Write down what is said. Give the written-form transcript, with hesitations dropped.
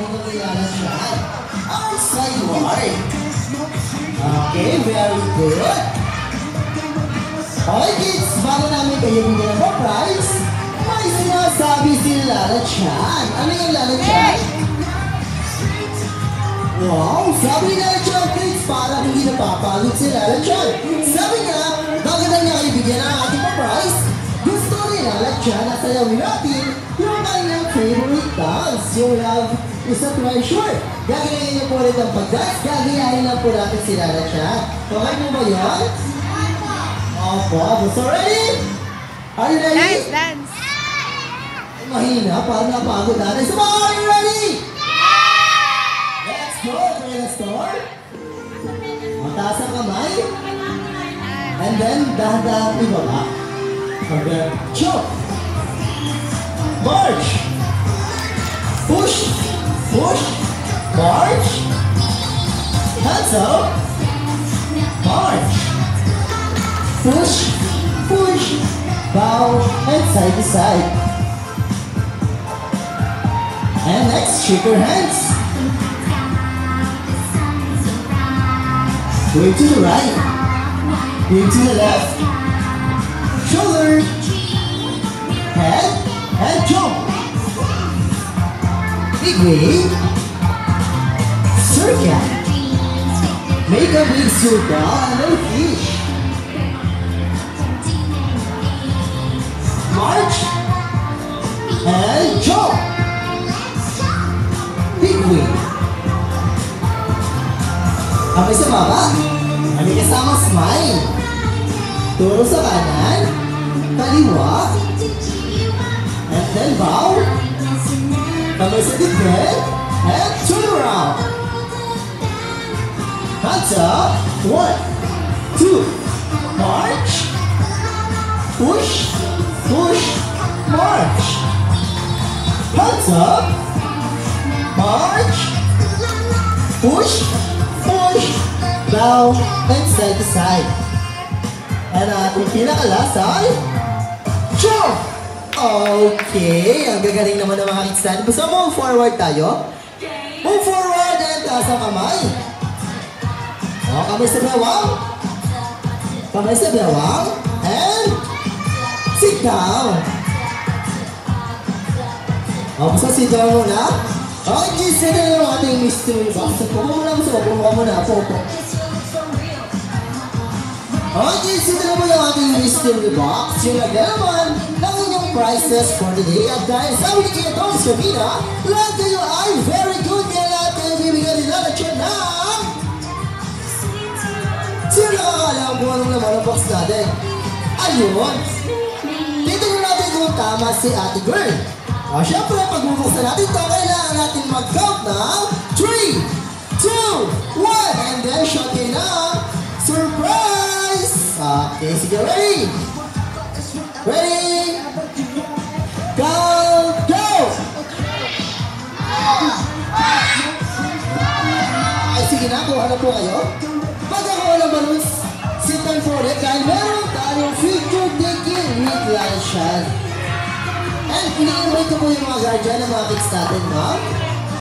ng kilala siya. Ang sideward. Okay, very good. Okay kids, bago namin kayo bigyan ng prize, may sinasabi si Lala Chan. Ano yung Lala Chan? Wow, sabi ni Lala Chan kids, parang hindi napapagod si Lala Chan. Sabi niya, bago na niya kayo bigyan ng ating prize, gusto ni Lala Chan na sayawin natin yung kanyang favorite dance, yung Love is a Treasure. Gagayahin niyo po ulit ang pag-dance, gagayahin lang po natin si Lala Chan. Okay mo ba yun? Opo, so ready? Are you ready? Dance! Mahina, parang napagod natin. So are you ready? Let's go, let's start. Mataas ang kamay. And then, dahan-dahan ibaba. And then, jump. March. Push. Push. March. Hands up. March. Push. Push. Bow. And side to side. And next, shake your hands. Going to the right. Going to the left. Shoulder. Head. And jump. Big wave. Circle. Make a big circle and then fish. March. And jump. Big wave. Kamay sa baba. May kasama smile. Turo sa kanan. Kaliwa. And then bow. Kamay sa dibdib. And turn around. Hands up. 1, 2. March. Push. Push. March. Hands up. March. Push. Push. Down. And side to side. And ating pinakalas ay jump. Okay, ang gagaling naman ng mga kids natin. Basta move forward tayo. Move forward and taas ang kamay. O, kamay sa bewang. Kamay sa bewang. And sit down. O, basta sit down muna. Okay, kids, ito na yung ating mystery box. Pupo muna, pupo muna, pupo. Okay, kids, ito na po yung ating mystery box. Yung nagalaman ng inyong prizes for today. At dahil sabi ni Kaya Thomas Camina, lahat kayo ay very good. Kaya lahat kayo bibigyan nila na siya ng... Sino nakakalam kung anong naman ang box natin? Ayun! Titignan natin kung tama si Ate Girl. O, syempre, pagbubuksan natin ito, kailangan natin mag-count ng 3, 2, 1, and then shot kayo ng surprise! Okay, sige, ready? Ready? Count, go! Ay, sige na, kuha na po kayo. Pag ako walang balloons, sit down for it dahil meron tayong future taking with Lala Chan. And ini-invite ko po yung mga guardian ng mga kids natin, ma'am.